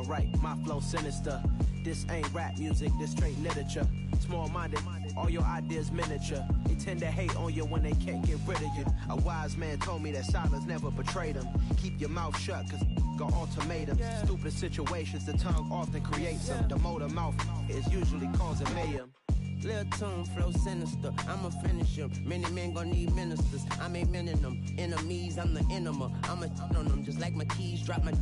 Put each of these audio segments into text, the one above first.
write my flow sinister. This ain't rap music, this straight literature. Small-minded, all your ideas miniature. They tend to hate on you when they can't get rid of you. A wise man told me that silence never betrayed him. Keep your mouth shut, cause got ultimatums. Stupid situations, the tongue often creates them. The motor mouth is usually causing mayhem. Lil' tune, flow sinister, I'ma finish him. Many men gon' need ministers, I'm ain't mending them. Enemies, I'm the enema, I'ma on them. Just like my keys, drop my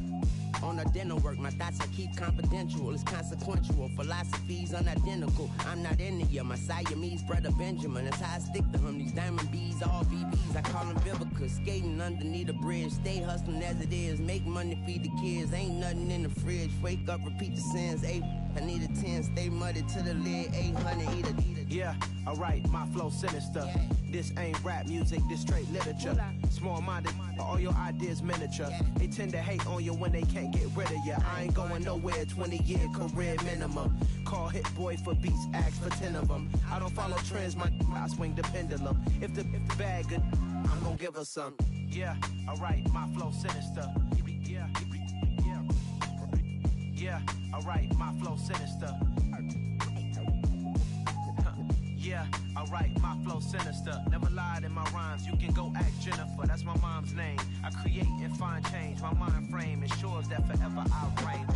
on a dinner work. My thoughts I keep confidential, it's consequential. Philosophies unidentical, I'm not into ya. My Siamese brother Benjamin, that's how I stick to him. These diamond bees, all VBs, I call them Vivica. Skating underneath a bridge, stay hustling as it is. Make money, feed the kids, ain't nothing in the fridge. Wake up, repeat the sins, I need a 10, stay muddy to the lid, 800, eat a. Yeah, alright, my flow sinister. This ain't rap music, this straight literature. Small-minded, all your ideas miniature. They tend to hate on you when they can't get rid of you. I ain't going nowhere, 20-year career minimum. Call Hit Boy for beats, ask for 10 of them. I don't follow trends, I swing the pendulum. If the bag good, I'm gonna give her some. Yeah, alright, my flow sinister. Yeah, alright, my flow sinister. Yeah, alright, my flow sinister. Never lied in my rhymes, you can go ask Jennifer. That's my mom's name. I create and find change. My mind frame ensures that forever I reign.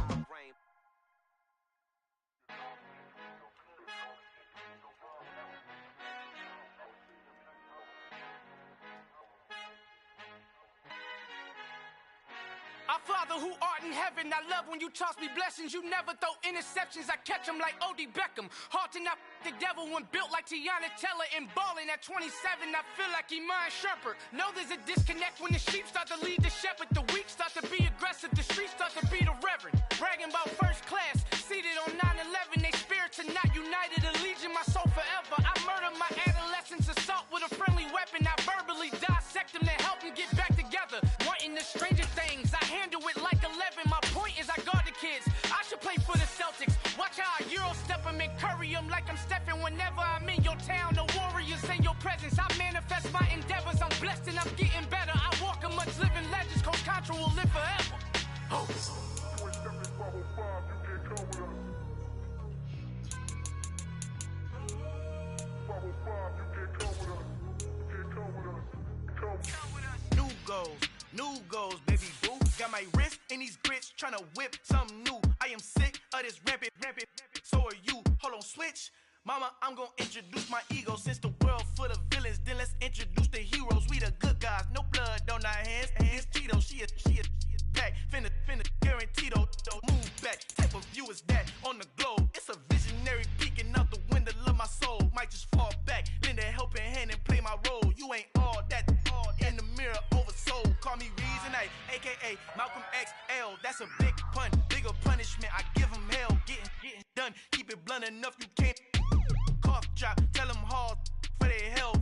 Our Father who art in heaven, I love when you toss me blessings. You never throw interceptions, I catch them like O.D. Beckham. Hard to not the devil when built like Tiana Teller. And balling at 27, I feel like Iman Shumpert. Know there's a disconnect when the sheep start to lead the shepherd. The weak start to be aggressive, the streets start to be the reverend. Bragging about first class, seated on 9/11. They spirits are not united, a legion, my soul forever. I murdered my adolescence, assault with a friendly weapon. I verbally dissect them to help them get back together. Wanting the stranger things, I handle it like 11. My point is I guard the kids. I should play for the Celtics. Watch how I Euro step them and curry them like I'm stepping whenever I'm in your town. The Warriors in your presence. I manifest my endeavors. I'm blessed and I'm getting better. I walk amongst living legends. Coach Contra will live forever. Oh. New goals, baby boo. Got my wrist in these grits, tryna whip something new. I am sick of this rampant. So are you. Hold on, switch. Mama, I'm gonna introduce my ego. Since the world full of villains, then let's introduce the heroes. We the good guys, no blood on our hands. Hands Tito, she a pack. Finna guarantee though. Move back. Type of view is that on the globe? It's a visionary peeking out the window of my soul. Might just fall back, lend a helping hand and play my role. You ain't all that. In the mirror, oversold. Call me Reason, aka Malcolm XL. That's a big pun, bigger punishment. I give him hell, getting done. Keep it blunt enough, you can't. Cough drop, tell them hard for their health.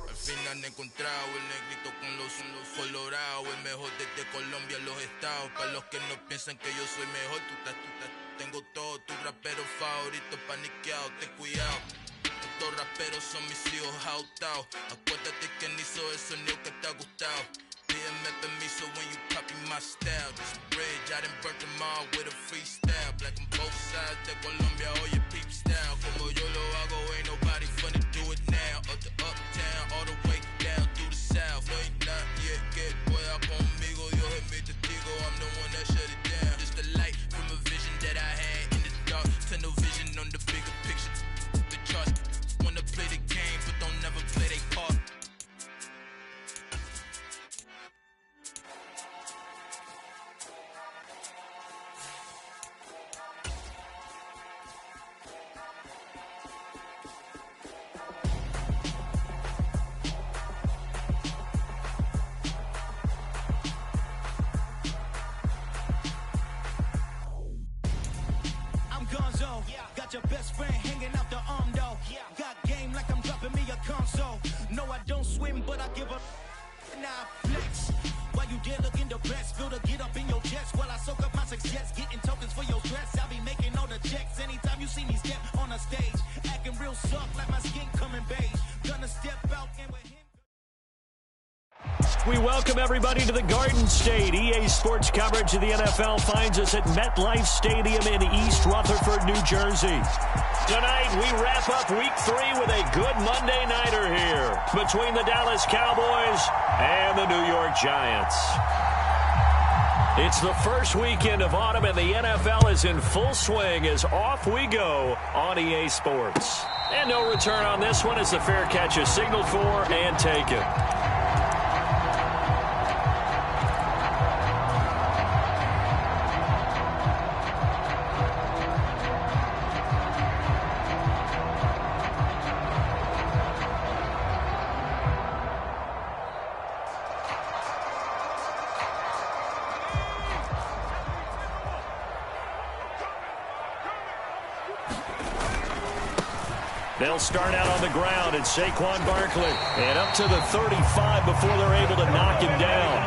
Al fin han encontrado el negrito con los colorados, el mejor desde Colombia, los estados. Para los que no piensan que yo soy mejor, tengo todo, tu rapero favorito paniqueado, ten cuidado. Estos raperos son mis hijos jautados. Acuérdate que ni hizo el sonido que te ha gustado. Pídeme permiso when you copy my style. This bridge, I done burnt them all with a freestyle. Black on both sides de Colombia, oye peep style. Como yo lo hago, ain't nobody finna do it now. Up to uptown, all the way down through the south. No ain't not yet, que pueda conmigo. Dios es mi testigo, I'm the one that shut it down. Just the light from a vision that I had in the dark. Tunnel vision on the bigger picture. The charts wanna play the game, but don't never play their part. Got your best friend hanging out the arm though. Got game like I'm dropping me a console. No, I don't swim, but I give a nah flex. While you there looking the best, feel the get up in your chest while I soak up my success, getting tokens for your dress. I'll be making all the checks anytime you see me step on a stage, acting real soft like my skin coming beige. Gonna step out and with him. We welcome everybody to the Garden State. EA Sports coverage of the NFL finds us at MetLife Stadium in East Rutherford, New Jersey. Tonight, we wrap up Week 3 with a good Monday nighter here between the Dallas Cowboys and the New York Giants. It's the first weekend of autumn, and the NFL is in full swing as off we go on EA Sports. And no return on this one as the fair catch is signaled for and taken. They'll start out on the ground, and Saquon Barkley. And up to the 35 before they're able to knock him down.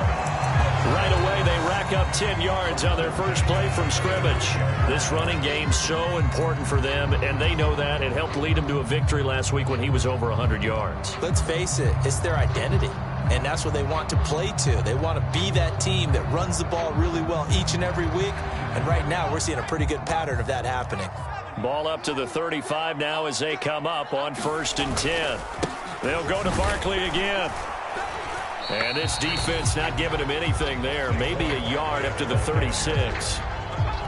Right away, they rack up 10 yards on their first play from scrimmage. This running game's so important for them, and they know that. It helped lead them to a victory last week when he was over 100 yards. Let's face it, it's their identity. And that's what they want to play to. They want to be that team that runs the ball really well each and every week. And right now, we're seeing a pretty good pattern of that happening. Ball up to the 35 now as they come up on 1st and 10. They'll go to Barkley again. And this defense not giving him anything there. Maybe a yard up to the 36.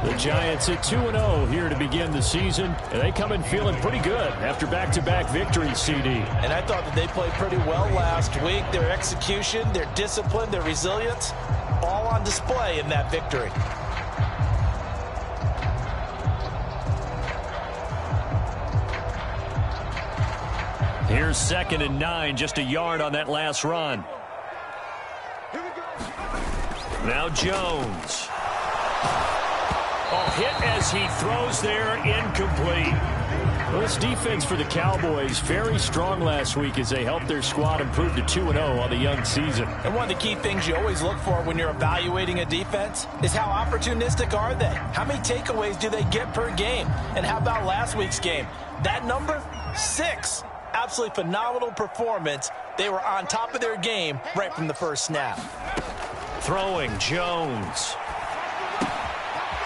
The Giants at 2-0 here to begin the season. And they come in feeling pretty good after back-to-back victories, CD. And I thought that they played pretty well last week. Their execution, their discipline, their resilience, all on display in that victory. Here's 2nd and 9, just a yard on that last run. Now Jones. Hit as he throws there, incomplete. Well, this defense for the Cowboys, very strong last week as they helped their squad improve to 2-0 on the young season. And one of the key things you always look for when you're evaluating a defense is how opportunistic are they? How many takeaways do they get per game? And how about last week's game? That number, 6. Absolutely phenomenal performance. They were on top of their game right from the first snap. Throwing Jones.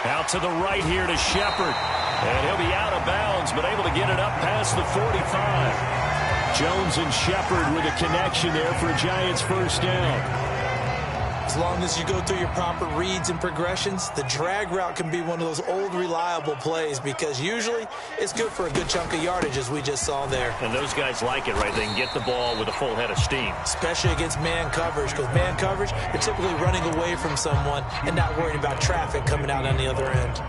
Out to the right here to Shepard. And he'll be out of bounds, but able to get it up past the 45. Jones and Shepard with a connection there for a Giants first down. As long as you go through your proper reads and progressions, the drag route can be one of those old reliable plays because usually it's good for a good chunk of yardage as we just saw there. And those guys like it, right? They can get the ball with a full head of steam. Especially against man coverage, because man coverage, they're typically running away from someone and not worrying about traffic coming out on the other end.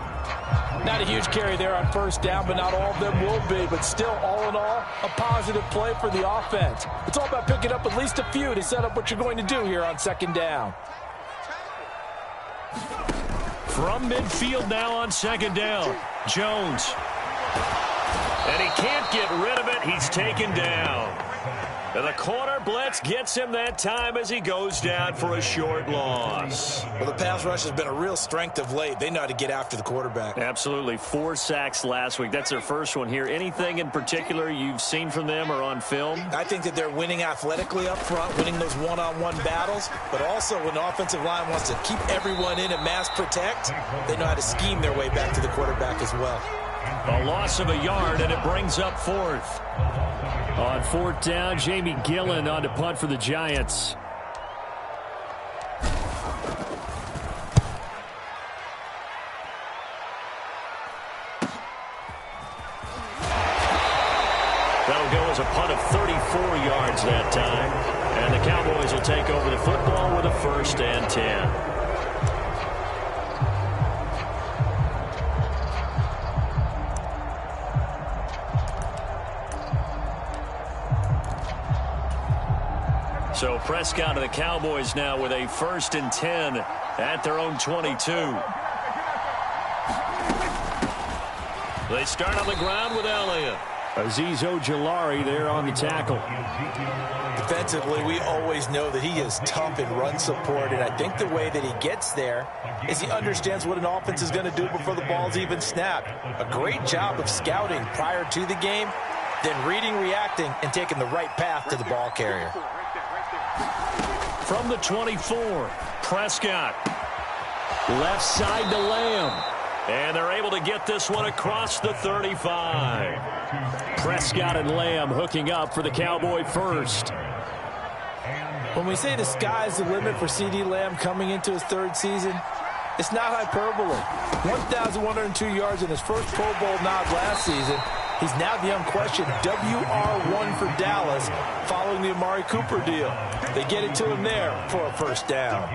Not a huge carry there on first down, but not all of them will be. But still, all in all, a positive play for the offense. It's all about picking up at least a few to set up what you're going to do here on 2nd down. From midfield now on 2nd down, Jones. And he can't get rid of it. He's taken down. And the corner blitz gets him that time as he goes down for a short loss. Well, the pass rush has been a real strength of late. They know how to get after the quarterback. Absolutely. 4 sacks last week. That's their first one here. Anything in particular you've seen from them or on film? I think that they're winning athletically up front, winning those one-on-one battles, but also when the offensive line wants to keep everyone in and mass protect, they know how to scheme their way back to the quarterback as well. A loss of a yard, and it brings up 4th. On 4th down, Jamie Gillen on to punt for the Giants. That'll go as a punt of 34 yards that time. And the Cowboys will take over the football with a 1st and 10. So Prescott of the Cowboys now with a 1st and 10 at their own 22. They start on the ground with Elliott. Azeez Ojulari there on the tackle. Defensively, we always know that he is tough in run support, and I think the way that he gets there is he understands what an offense is going to do before the ball's even snapped. A great job of scouting prior to the game, then reading, reacting, and taking the right path to the ball carrier. from the 24. Prescott. Left side to Lamb. And they're able to get this one across the 35. Prescott and Lamb hooking up for the Cowboy first. When we say the sky's the limit for C.D. Lamb coming into his third season, it's not hyperbole. 1,102 yards in his first Pro Bowl nod last season. He's now the unquestioned WR1 for Dallas following the Amari Cooper deal. They get it to him there for a first down.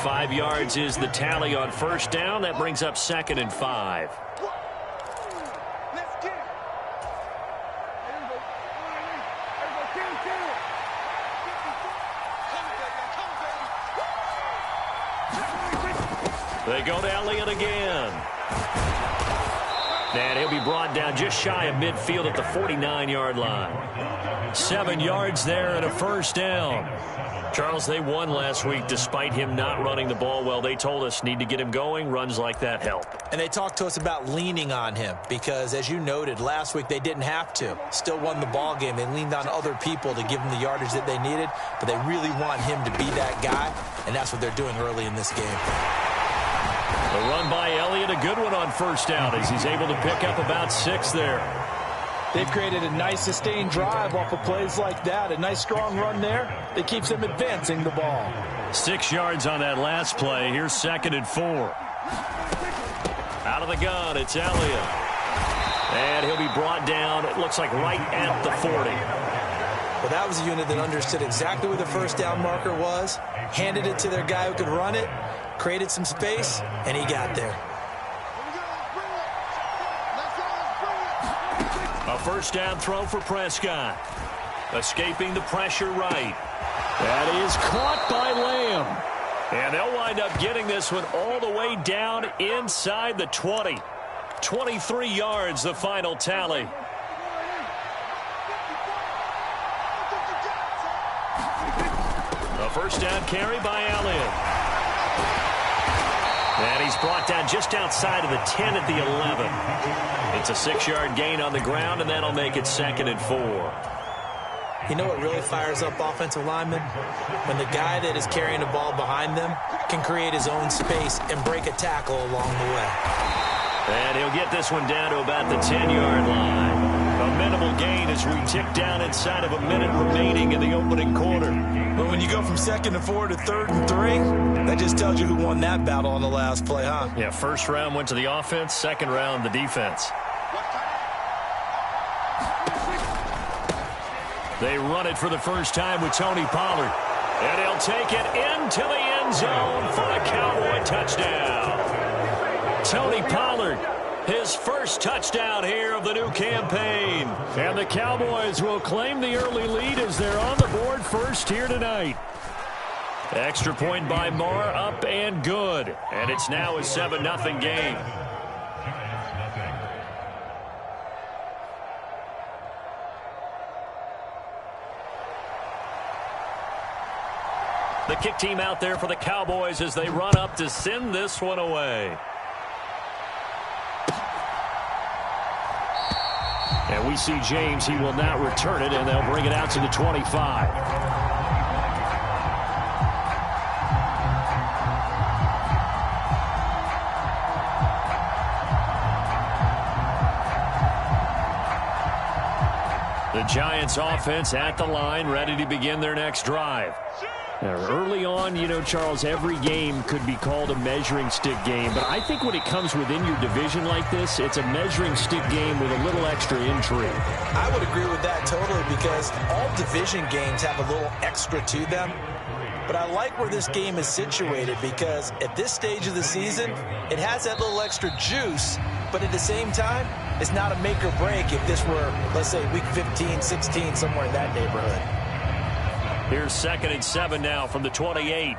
5 yards is the tally on first down. That brings up 2nd and 5. They go to Elliott again. And he'll be brought down just shy of midfield at the 49-yard line. 7 yards there and a first down. Charles, they won last week despite him not running the ball well. They told us need to get him going. Runs like that help. And they talked to us about leaning on him because, as you noted, last week they didn't have to. Still won the ball game. They leaned on other people to give them the yardage that they needed, but they really want him to be that guy, and that's what they're doing early in this game. The run by Elliott, a good one on first down as he's able to pick up about 6 there. They've created a nice sustained drive off of plays like that. A nice strong run there that keeps them advancing the ball. 6 yards on that last play. Here's 2nd and 4. Out of the gun, it's Elliott. And he'll be brought down, it looks like right at the 40. Well, that was a unit that understood exactly where the first down marker was, handed it to their guy who could run it, created some space, and he got there. A first down throw for Prescott. Escaping the pressure right. That is caught by Lamb. And they'll wind up getting this one all the way down inside the 20. 23 yards, the final tally. A first down carry by Elliott. And he's brought down just outside of the 10 at the 11. It's a 6-yard gain on the ground, and that'll make it 2nd and 4. You know what really fires up offensive linemen? When the guy that is carrying the ball behind them can create his own space and break a tackle along the way. And he'll get this one down to about the 10-yard line. A minimal gain as we tick down inside of a minute remaining in the opening quarter. But when you go from 2nd and 4 to 3rd and 3, that just tells you who won that battle on the last play, huh? Yeah, first round went to the offense, second round the defense. They run it for the first time with Tony Pollard. And he'll take it into the end zone for a Cowboy touchdown. Tony Pollard, his first touchdown here of the new campaign. And the Cowboys will claim the early lead as they're on the board first here tonight. Extra point by Marr, up and good. And it's now a 7-0 game. The kick team out there for the Cowboys as they run up to send this one away. And we see James. He will not return it, and they'll bring it out to the 25. The Giants offense at the line, ready to begin their next drive. Now, early on, you know, Charles, every game could be called a measuring stick game. But I think when it comes within your division like this, it's a measuring stick game with a little extra intrigue. I would agree with that totally because all division games have a little extra to them. But I like where this game is situated because at this stage of the season, it has that little extra juice. But at the same time, it's not a make or break if this were, let's say, week 15, 16, somewhere in that neighborhood. Here's 2nd and 7 now from the 28.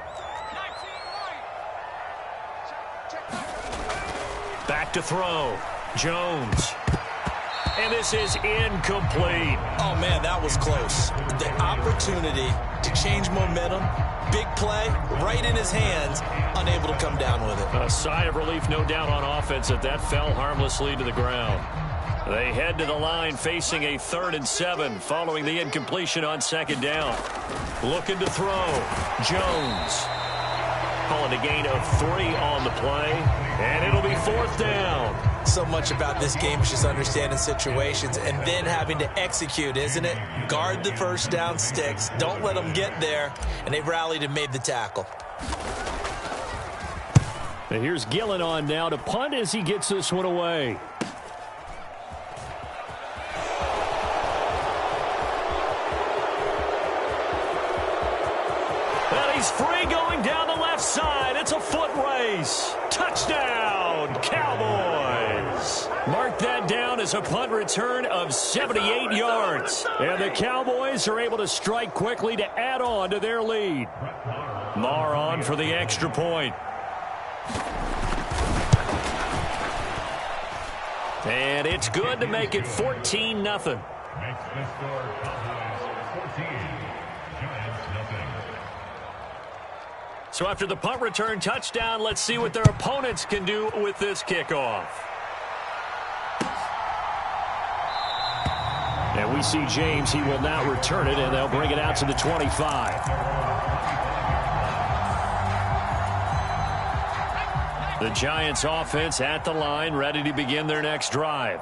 Back to throw. Jones. And this is incomplete. Oh, man, that was close. The opportunity to change momentum, big play, right in his hands, unable to come down with it. A sigh of relief, no doubt, on offense that fell harmlessly to the ground. They head to the line facing a 3rd and 7 following the incompletion on 2nd down. Looking to throw. Jones. Call it a gain of 3 on the play, and it'll be 4th down. So much about this game is just understanding situations and then having to execute, isn't it? Guard the first down sticks. Don't let them get there, and they've rallied and made the tackle. And here's Gillen on now to punt as he gets this one away. He's free going down the left side. It's a foot race. Touchdown, Cowboys. Mark that down as a punt return of 78 yards. And the Cowboys are able to strike quickly to add on to their lead. Marr on for the extra point. And it's good to make it 14-0. Makes the score Cowboys 14, Giants nothing. So after the punt return touchdown, let's see what their opponents can do with this kickoff. And we see James. He will now return it, and they'll bring it out to the 25. The Giants offense at the line, ready to begin their next drive.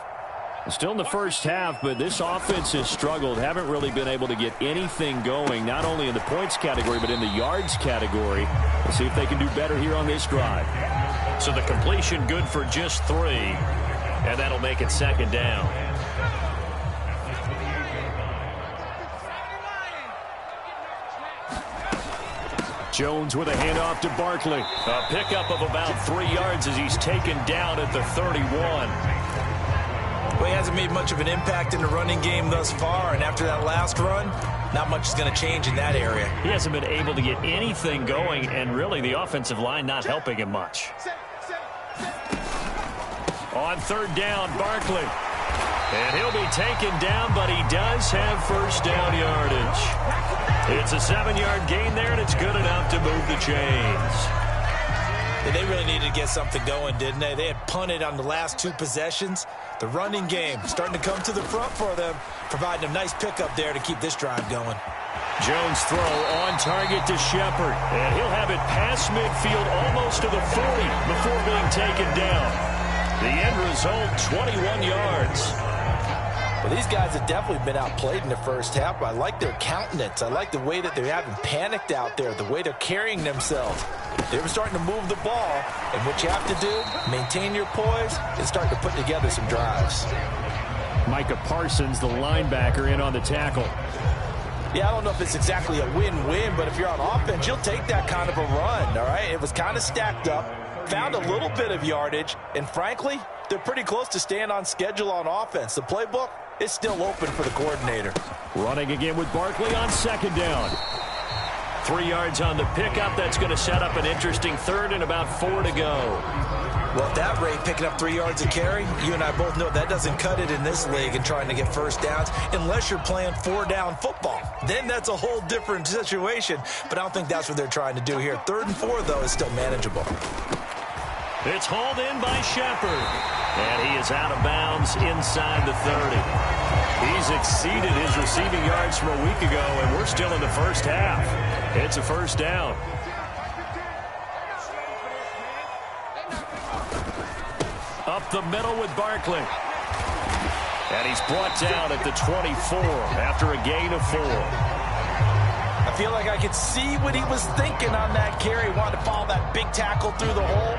Still in the first half, but this offense has struggled. Haven't really been able to get anything going, not only in the points category, but in the yards category. We'll see if they can do better here on this drive. So the completion good for just 3, and that'll make it 2nd down. Jones with a handoff to Barkley. A pickup of about 3 yards as he's taken down at the 31. Well, he hasn't made much of an impact in the running game thus far, and after that last run, not much is going to change in that area. He hasn't been able to get anything going, and really the offensive line not helping him much. On 3rd down, Barkley. And he'll be taken down, but he does have first down yardage. It's a 7-yard gain there, and it's good enough to move the chains. Yeah, they really needed to get something going, didn't they? They had punted on the last 2 possessions. The running game starting to come to the front for them, providing a nice pickup there to keep this drive going. Jones throw on target to Shepard, and he'll have it past midfield almost to the 40 before being taken down. The end result, 21 yards. Well, these guys have definitely been outplayed in the first half, but I like their countenance. I like the way that they haven't panicked out there, the way they're carrying themselves. They were starting to move the ball, and what you have to do, maintain your poise and start to put together some drives. Micah Parsons, the linebacker, in on the tackle. Yeah, I don't know if it's exactly a win-win, but if you're on offense, you'll take that kind of a run, all right? It was kind of stacked up, found a little bit of yardage, and frankly, they're pretty close to staying on schedule on offense. The playbook is still open for the coordinator. Running again with Barkley on 2nd down. 3 yards on the pickup. That's going to set up an interesting 3rd and about 4 to go. Well, at that rate, picking up 3 yards a carry, you and I both know that doesn't cut it in this league and trying to get first downs unless you're playing 4-down football. Then that's a whole different situation, but I don't think that's what they're trying to do here. 3rd and 4, though, is still manageable. It's hauled in by Shepard, and he is out of bounds inside the 30. He's exceeded his receiving yards from a week ago, and we're still in the first half. It's a first down. Up the middle with Barkley. And he's brought down at the 24 after a gain of 4. I feel like I could see what he was thinking on that carry. Wanted to follow that big tackle through the hole.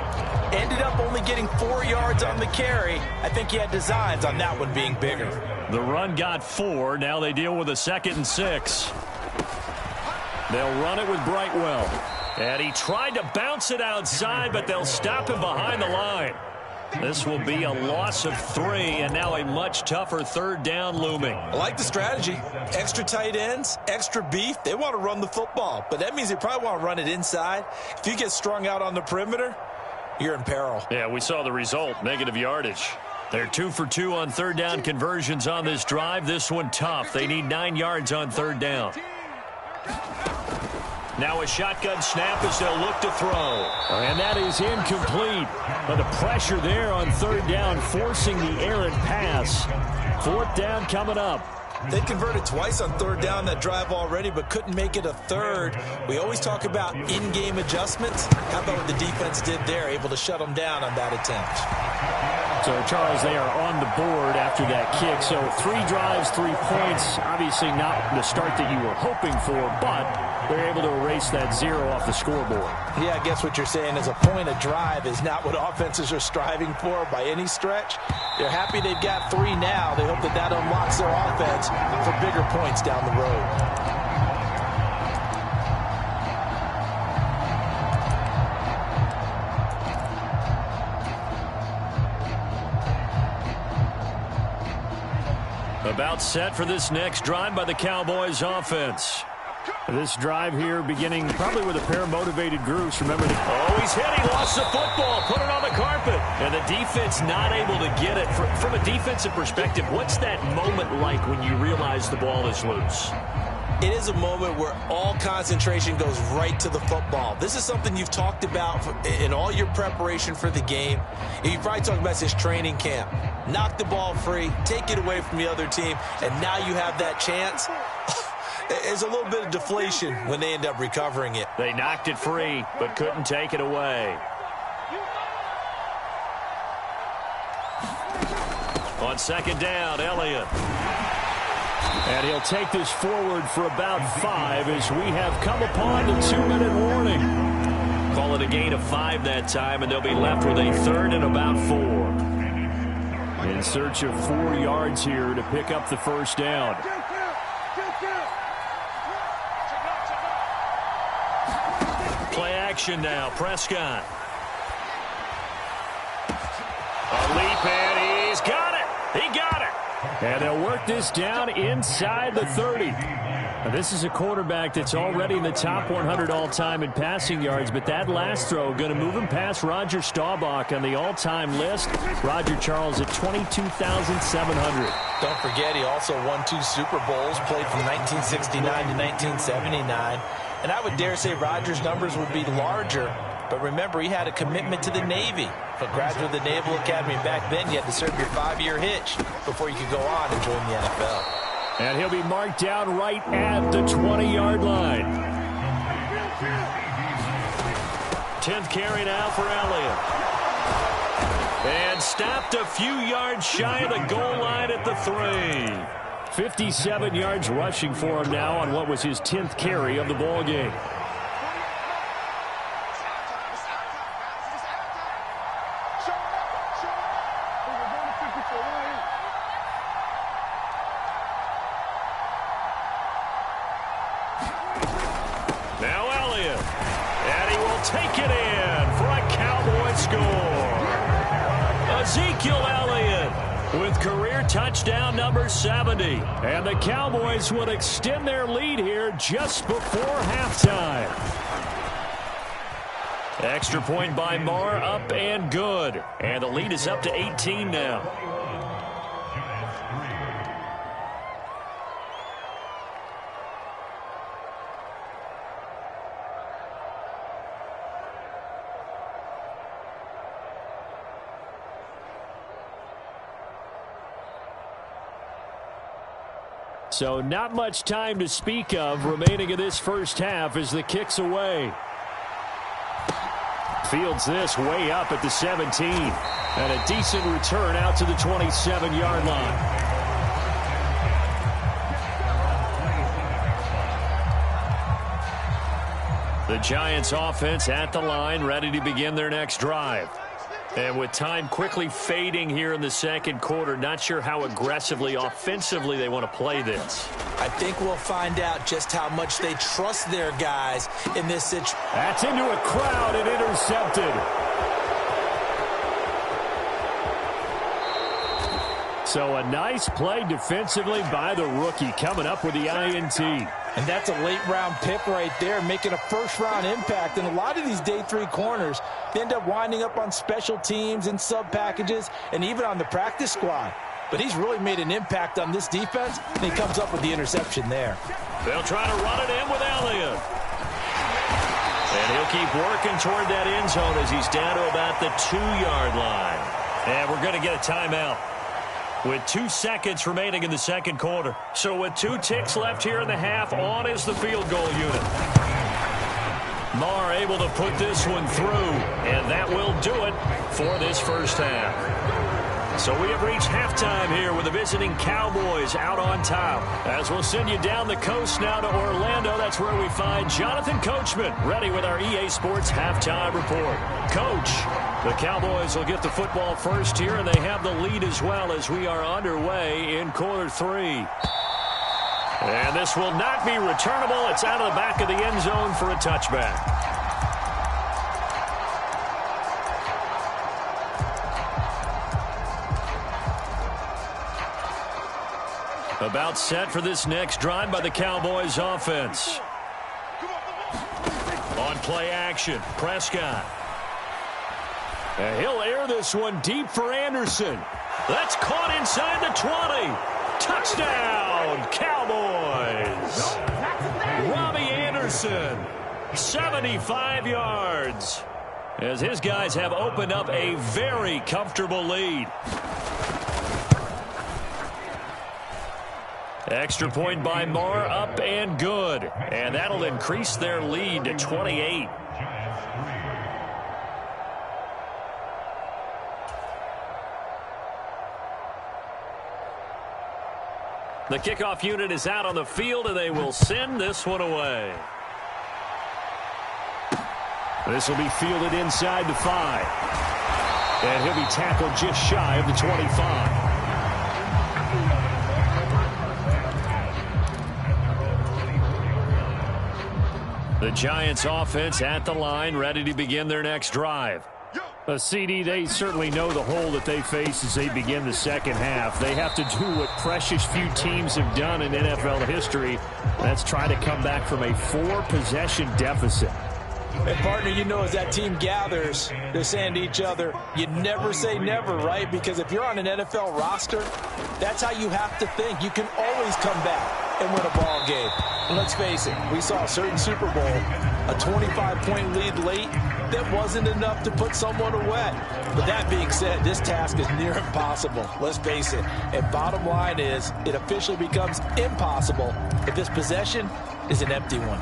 Ended up only getting 4 yards on the carry. I think he had designs on that one being bigger. The run got 4. Now they deal with a 2nd and 6. They'll run it with Brightwell. And he tried to bounce it outside, but they'll stop him behind the line. This will be a loss of 3, and now a much tougher 3rd down looming. I like the strategy. Extra tight ends, extra beef. They want to run the football, but that means they probably want to run it inside. If you get strung out on the perimeter, you're in peril. Yeah, we saw the result, negative yardage. They're 2 for 2 on 3rd down conversions on this drive. This one tough. They need 9 yards on 3rd down. Now a shotgun snap as they'll look to throw. And that is incomplete. But the pressure there on third down, forcing the errant pass. Fourth down coming up. They converted twice on third down that drive already, but couldn't make it a third. We always talk about in-game adjustments. How about what the defense did there, able to shut them down on that attempt? So, Charles, they are on the board after that kick. So 3 drives, 3 points. Obviously not the start that you were hoping for, but they're able to erase that 0 off the scoreboard. Yeah, I guess what you're saying is a point a drive is not what offenses are striving for by any stretch. They're happy they've got 3 now. They hope that that unlocks their offense for bigger points down the road. About set for this next drive by the Cowboys offense. This drive here beginning probably with a pair of motivated groups. Remember, he's hit. He lost the football. Put it on the carpet. And the defense not able to get it. From a defensive perspective, what's that moment like when you realize the ball is loose? It is a moment where all concentration goes right to the football. This is something you've talked about in all your preparation for the game. You probably talked about this training camp. Knock the ball free, take it away from the other team, and now you have that chance. There's a little bit of deflation when they end up recovering it. They knocked it free, but couldn't take it away. On second down, Elliott. And he'll take this forward for about 5 as we have come upon the 2-minute warning. Call it a gain of 5 that time, and they'll be left with a third and about 4. In search of 4 yards here to pick up the first down. Play action now, Prescott. A leap, and he's got it. He got it. And they'll work this down inside the 30. Now, this is a quarterback that's already in the top 100 all-time in passing yards, but that last throw going to move him past Roger Staubach on the all-time list. Roger Charles at 22,700. Don't forget, he also won 2 Super Bowls, played from 1969 to 1979. And I would dare say Roger's numbers would be larger. But remember, he had a commitment to the Navy. A graduate of the Naval Academy. Back then, you had to serve your 5-year hitch before you could go on and join the NFL. And he'll be marked down right at the 20-yard line. 10th carry now for Elliott. And stopped a few yards shy of the goal line at the 3. 57 yards rushing for him now on what was his 10th carry of the ball game. Now Elliott, and he will take it in for a Cowboy score. Ezekiel Elliott with career touchdown number 70. And the Cowboys would extend their lead here just before halftime. Extra point by Marr, up and good. And the lead is up to 18 now. So not much time to speak of remaining in this first half as the kick's away. Fields this way up at the 17. And a decent return out to the 27-yard line. The Giants offense at the line, ready to begin their next drive. And with time quickly fading here in the second quarter, not sure how aggressively, offensively they want to play this. I think we'll find out just how much they trust their guys in this situation. That's into a crowd and intercepted. So a nice play defensively by the rookie, coming up with the INT. And that's a late-round pick right there, making a first-round impact. And a lot of these day 3 corners, they end up winding up on special teams and sub-packages and even on the practice squad. But he's really made an impact on this defense, and he comes up with the interception there. They'll try to run it in with Elliott. keep working toward that end zone as he's down to about the 2-yard line. And we're going to get a timeout with 2 seconds remaining in the second quarter. So with 2 ticks left here in the half, on is the field goal unit. Marr able to put this one through, and that will do it for this first half. So we have reached halftime here with the visiting Cowboys out on top. As we'll send you down the coast now to Orlando, that's where we find Jonathan Coachman ready with our EA Sports halftime report. Coach, the Cowboys will get the football first here, and they have the lead as well as we are underway in quarter 3. And this will not be returnable. It's out of the back of the end zone for a touchback. About set for this next drive by the Cowboys offense. On play action, Prescott. And he'll air this one deep for Anderson. That's caught inside the 20. Touchdown, Cowboys. Robbie Anderson, 75 yards. As his guys have opened up a very comfortable lead. Extra point by Marr, up and good. And that'll increase their lead to 28. The kickoff unit is out on the field, and they will send this one away. This will be fielded inside the 5. And he'll be tackled just shy of the 25. The Giants offense at the line, ready to begin their next drive. A CD, they certainly know the hole that they face as they begin the second half. They have to do what precious few teams have done in NFL history. That's try to come back from a 4-possession deficit. And, partner, you know, as that team gathers, they're saying to each other, you never say never, right? Because if you're on an NFL roster, that's how you have to think. You can always come back and win a ball game. And let's face it, we saw a certain Super Bowl, a 25-point lead late, that wasn't enough to put someone away. But that being said, this task is near impossible. Let's face it. And bottom line is, it officially becomes impossible if this possession is an empty one.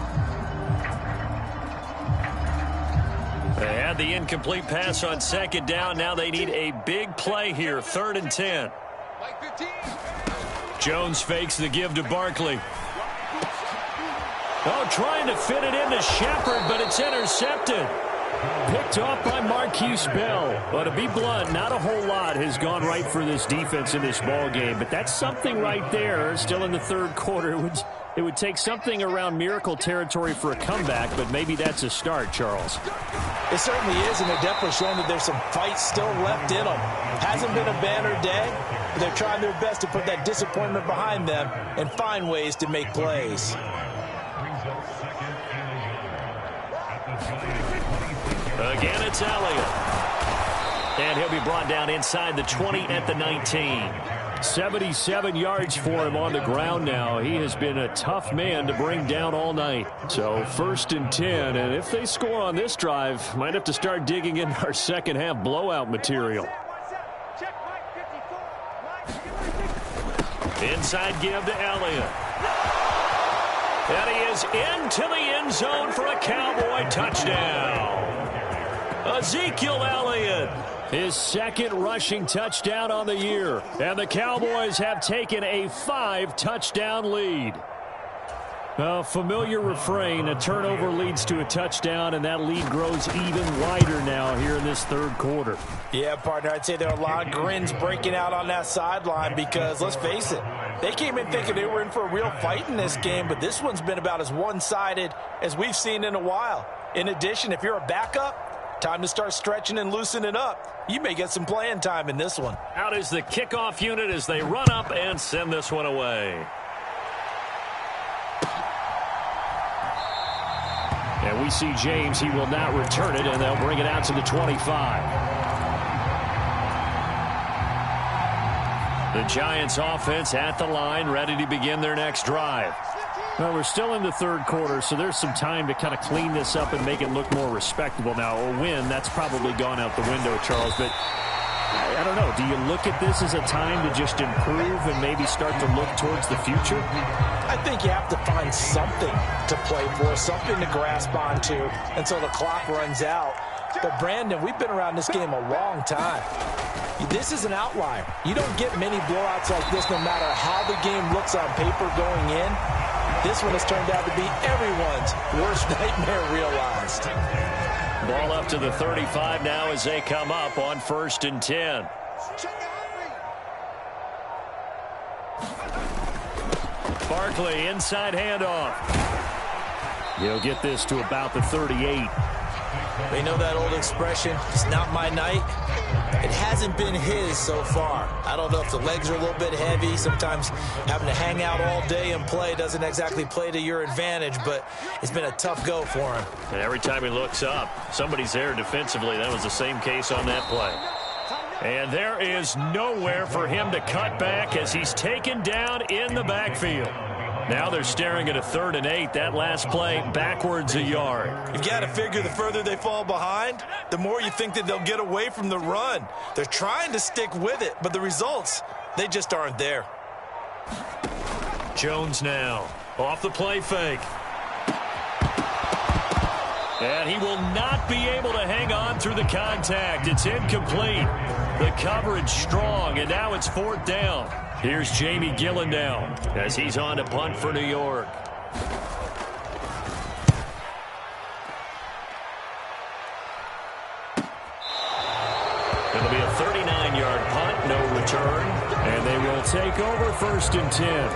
They had the incomplete pass on second down. Now they need a big play here, 3rd and 10. Jones fakes the give to Barkley. Oh, trying to fit it into Shepard, but it's intercepted. Picked off by Marquise Bell. But to be blunt, not a whole lot has gone right for this defense in this ball game. But that's something right there. Still in the third quarter. It would take something around miracle territory for a comeback, but maybe that's a start, Charles. It certainly is, and they're definitely showing that there's some fight still left in them. Hasn't been a banner day, but they're trying their best to put that disappointment behind them and find ways to make plays. Again, it's Elliott. And he'll be brought down inside the 20 at the 19. 77 yards for him on the ground now. He has been a tough man to bring down all night. So 1st and 10, and if they score on this drive, might have to start digging in our second half blowout material. Inside give to Elliott. And he is into the end zone for a Cowboy touchdown. Ezekiel Elliott. His second rushing touchdown on the year. And the Cowboys have taken a 5-touchdown lead. A familiar refrain, a turnover leads to a touchdown, and that lead grows even wider now here in this third quarter. Yeah, partner, I'd say there are a lot of grins breaking out on that sideline because, let's face it, they came in thinking they were in for a real fight in this game, but this one's been about as one-sided as we've seen in a while. In addition, if you're a backup, time to start stretching and loosening up. You may get some playing time in this one. Out is the kickoff unit as they run up and send this one away. And we see James. He will not return it, and they'll bring it out to the 25. The Giants offense at the line, ready to begin their next drive. Well, we're still in the third quarter, so there's some time to kind of clean this up and make it look more respectable. Now, a win, that's probably gone out the window, Charles, but I don't know. Do you look at this as a time to just improve and maybe start to look towards the future? I think you have to find something to play for, something to grasp onto until the clock runs out. But, Brandon, we've been around this game a long time. This is an outlier. You don't get many blowouts like this no matter how the game looks on paper going in. This one has turned out to be everyone's worst nightmare realized. Ball up to the 35 now as they come up on 1st and 10. Barkley, inside handoff. He'll get this to about the 38. They know that old expression, it's not my night. It hasn't been his so far. I don't know if the legs are a little bit heavy. Sometimes having to hang out all day and play doesn't exactly play to your advantage, but it's been a tough go for him. And every time he looks up, somebody's there defensively. That was the same case on that play. And there is nowhere for him to cut back as he's taken down in the backfield. Now they're staring at a 3rd and 8. That last play backwards a yard. You've got to figure the further they fall behind, the more you think that they'll get away from the run. They're trying to stick with it, but the results, they just aren't there. Jones now off the play fake. And he will not be able to hang on through the contact. It's incomplete. The coverage strong, and now it's 4th down. Here's Jamie Gillen now as he's on to punt for New York. It'll be a 39-yard punt, no return, and they will take over 1st and 10.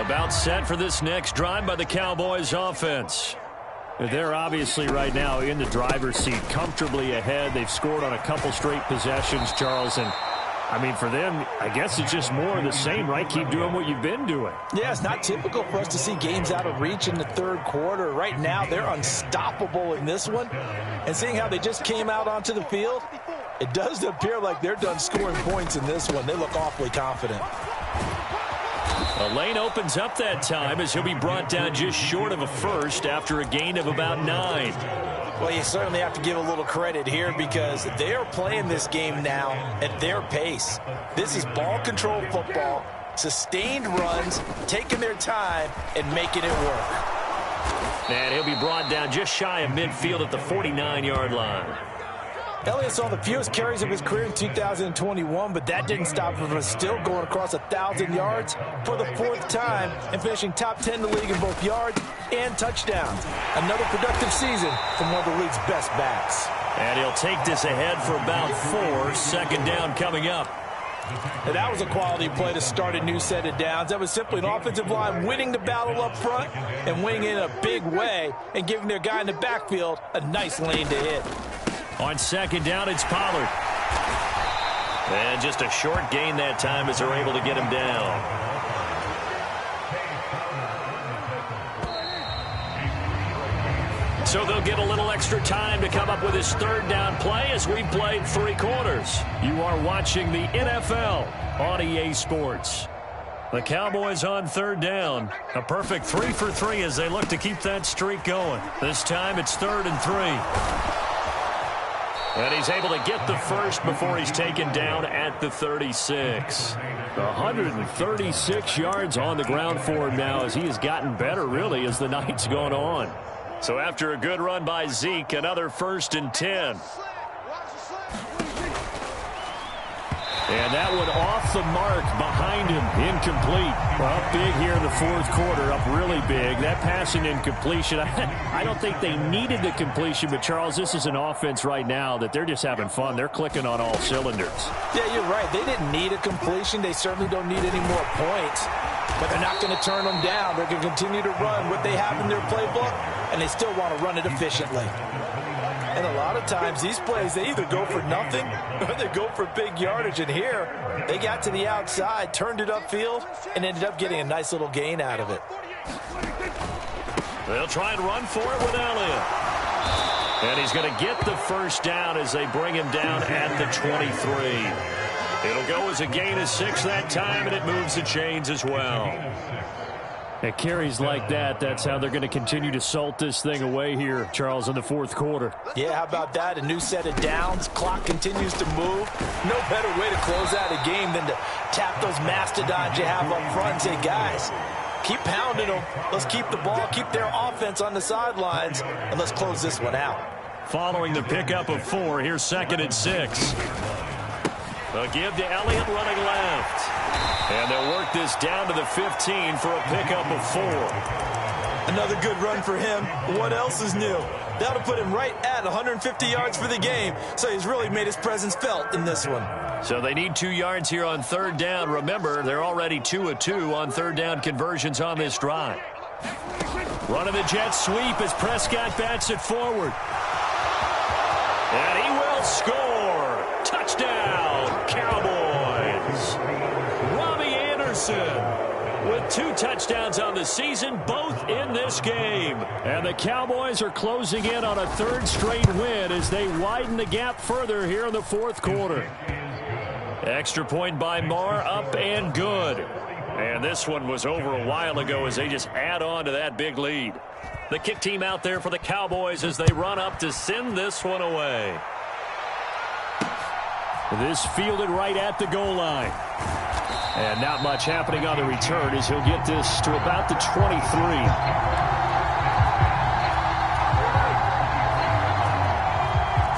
About set for this next drive by the Cowboys offense. They're obviously right now in the driver's seat, comfortably ahead. They've scored on a couple straight possessions, Charles. And, I mean, for them, I guess it's just more of the same, right? Keep doing what you've been doing. Yeah, it's not typical for us to see games out of reach in the third quarter. Right now, they're unstoppable in this one. And seeing how they just came out onto the field, it does appear like they're done scoring points in this one. They look awfully confident. A lane opens up that time as he'll be brought down just short of a first after a gain of about 9. Well, you certainly have to give a little credit here because they are playing this game now at their pace. This is ball control football, sustained runs, taking their time and making it work. And he'll be brought down just shy of midfield at the 49-yard line. Elliott saw the fewest carries of his career in 2021, but that didn't stop him from still going across 1,000 yards for the 4th time and finishing top 10 in the league in both yards and touchdowns. Another productive season from one of the league's best backs. And he'll take this ahead for about 4. 2nd down coming up. And that was a quality play to start a new set of downs. That was simply an offensive line winning the battle up front and winning in a big way and giving their guy in the backfield a nice lane to hit. On 2nd down, it's Pollard. And just a short gain that time as they're able to get him down. So they'll get a little extra time to come up with his 3rd down play as we've played 3 quarters. You are watching the NFL on EA Sports. The Cowboys on 3rd down. A perfect 3 for 3 as they look to keep that streak going. This time it's 3rd and 3. And he's able to get the first before he's taken down at the 36. 136 yards on the ground for him now as he has gotten better, really, as the night's gone on. So after a good run by Zeke, another 1st and 10. And that one off the mark behind him, incomplete. Well, up big here in the 4th quarter, up really big. That passing incompletion, I don't think they needed the completion, but Charles, this is an offense right now that they're just having fun. They're clicking on all cylinders. Yeah, you're right. They didn't need a completion. They certainly don't need any more points, but they're not going to turn them down. They're going to continue to run what they have in their playbook, and they still want to run it efficiently. And a lot of times, these plays, they either go for nothing or they go for big yardage. And here, they got to the outside, turned it upfield, and ended up getting a nice little gain out of it. They'll try and run for it with Elliott. And he's going to get the first down as they bring him down at the 23. It'll go as a gain of 6 that time, and it moves the chains as well. At carries like that, that's how they're going to continue to salt this thing away here, Charles, in the fourth quarter. Yeah, how about that? A new set of downs. Clock continues to move. No better way to close out a game than to tap those mastodons you have up front and say, guys, keep pounding them. Let's keep the ball, keep their offense on the sidelines, and let's close this one out. Following the pickup of 4, here's 2nd and 6. They'll give to Elliott running left. And they'll work this down to the 15 for a pickup of 4. Another good run for him. What else is new? That'll put him right at 150 yards for the game, so he's really made his presence felt in this one. So they need 2 yards here on 3rd down. Remember, they're already 2 of 2 on 3rd down conversions on this drive. Running the jet sweep as Prescott bats it forward. And he will score. Touchdown, Cowboys. Robbie Anderson with 2 touchdowns on the season, both in this game. And the Cowboys are closing in on a 3rd straight win as they widen the gap further here in the 4th quarter. Extra point by Marr, up and good. And this one was over a while ago as they just add on to that big lead. The kick team out there for the Cowboys as they run up to send this one away. This fielded right at the goal line. And not much happening on the return as he'll get this to about the 23.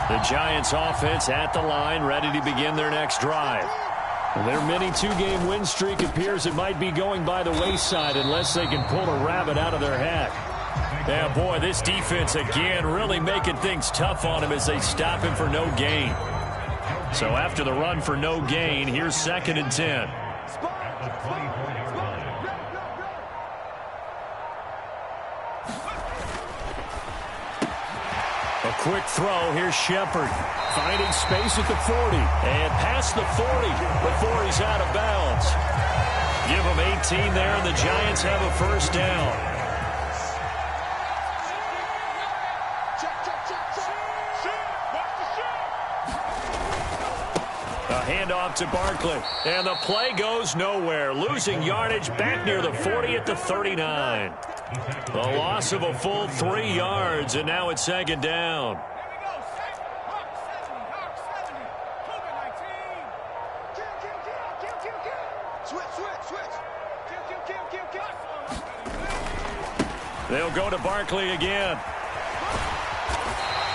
The Giants offense at the line, ready to begin their next drive. Their mini 2-game win streak appears it might be going by the wayside unless they can pull a rabbit out of their hat. Yeah, boy, this defense again really making things tough on him as they stop him for no gain. So after the run for no gain, here's 2nd and 10. A quick throw. Here's Shepard. Finding space at the 40. And past the 40 before he's out of bounds. Give him 18 there, and the Giants have a 1st down. A handoff to Barkley. And the play goes nowhere. Losing yardage back near the 40 at the 39. A loss of a full 3 yards, and now it's 2nd down. They'll go to Barkley again.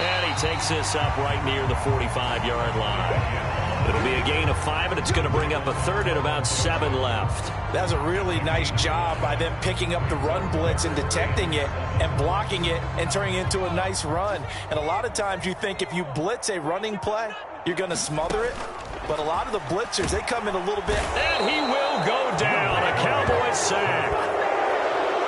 And he takes this up right near the 45-yard line. It'll be a gain of 5, and it's going to bring up a 3rd and about 7 left. That's a really nice job by them picking up the run blitz and detecting it and blocking it and turning it into a nice run. And a lot of times you think if you blitz a running play, you're going to smother it. But a lot of the blitzers, they come in a little bit. And he will go down. A Cowboys sack.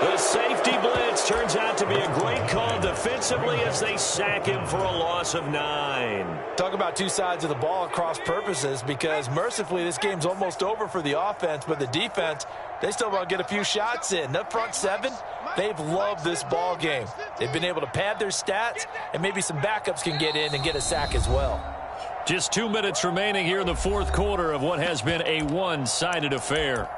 The safety blitz turns out to be a great call defensively as they sack him for a loss of 9. Talk about 2 sides of the ball at cross purposes, because mercifully this game's almost over for the offense, but the defense, they still want to get a few shots in. That front 7, they've loved this ball game. They've been able to pad their stats, and maybe some backups can get in and get a sack as well. Just 2 minutes remaining here in the 4th quarter of what has been a one-sided affair.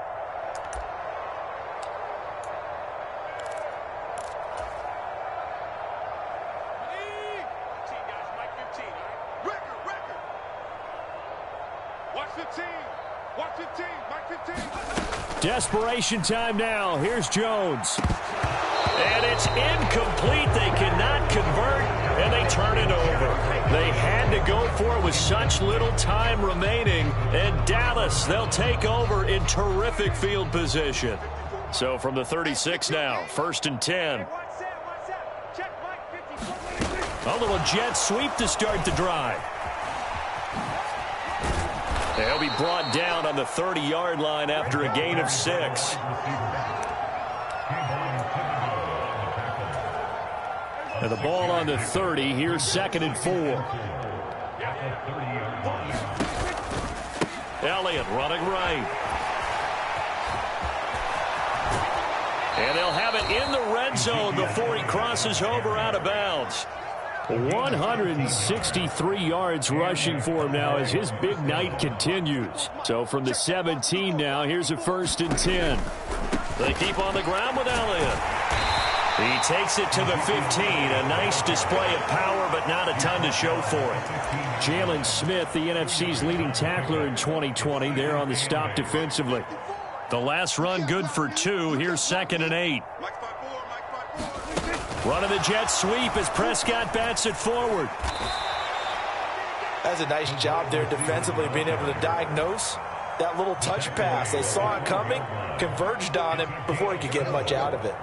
Desperation time now. Here's Jones. And it's incomplete. They cannot convert, and they turn it over. They had to go for it with such little time remaining. And Dallas, they'll take over in terrific field position. So from the 36 now, 1st and 10. A little jet sweep to start the drive. They'll be brought down on the 30-yard line after a gain of 6. And the ball on the 30. Here's 2nd and 4. Elliott running right. And they'll have it in the red zone before he crosses over out of bounds. 163 yards rushing for him now as his big night continues. So from the 17 now, here's a 1st and 10. They keep on the ground with Elliott. He takes it to the 15. A nice display of power, but not a ton to show for it. Jalen Smith, the NFC's leading tackler in 2020, there on the stop defensively. The last run good for 2. Here's 2nd and 8. Running the jet sweep as Prescott bats it forward. That's a nice job there defensively, being able to diagnose that little touch pass. They saw it coming, converged on him before he could get much out of it.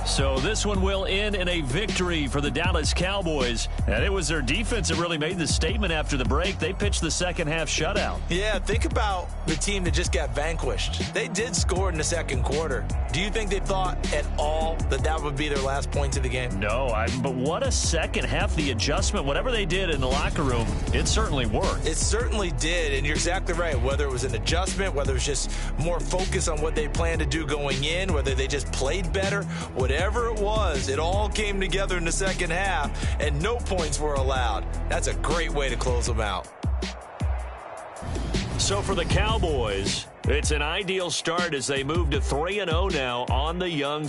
So this one will end in a victory for the Dallas Cowboys. And it was their defense that really made the statement after the break. They pitched the second half shutout. Yeah, think about the team that just got vanquished. They did score in the second quarter. Do you think they thought at all that that would be their last points of the game? No, but what a second half. The adjustment, whatever they did in the locker room, it certainly worked. It certainly did, and you're exactly right. Whether it was an adjustment, whether it was just more focus on what they planned to do going in, whether they just played better, whatever it was, it all came together in the second half, and no points were allowed. That's a great way to close them out. So for the Cowboys, it's an ideal start as they move to 3-0 now on the young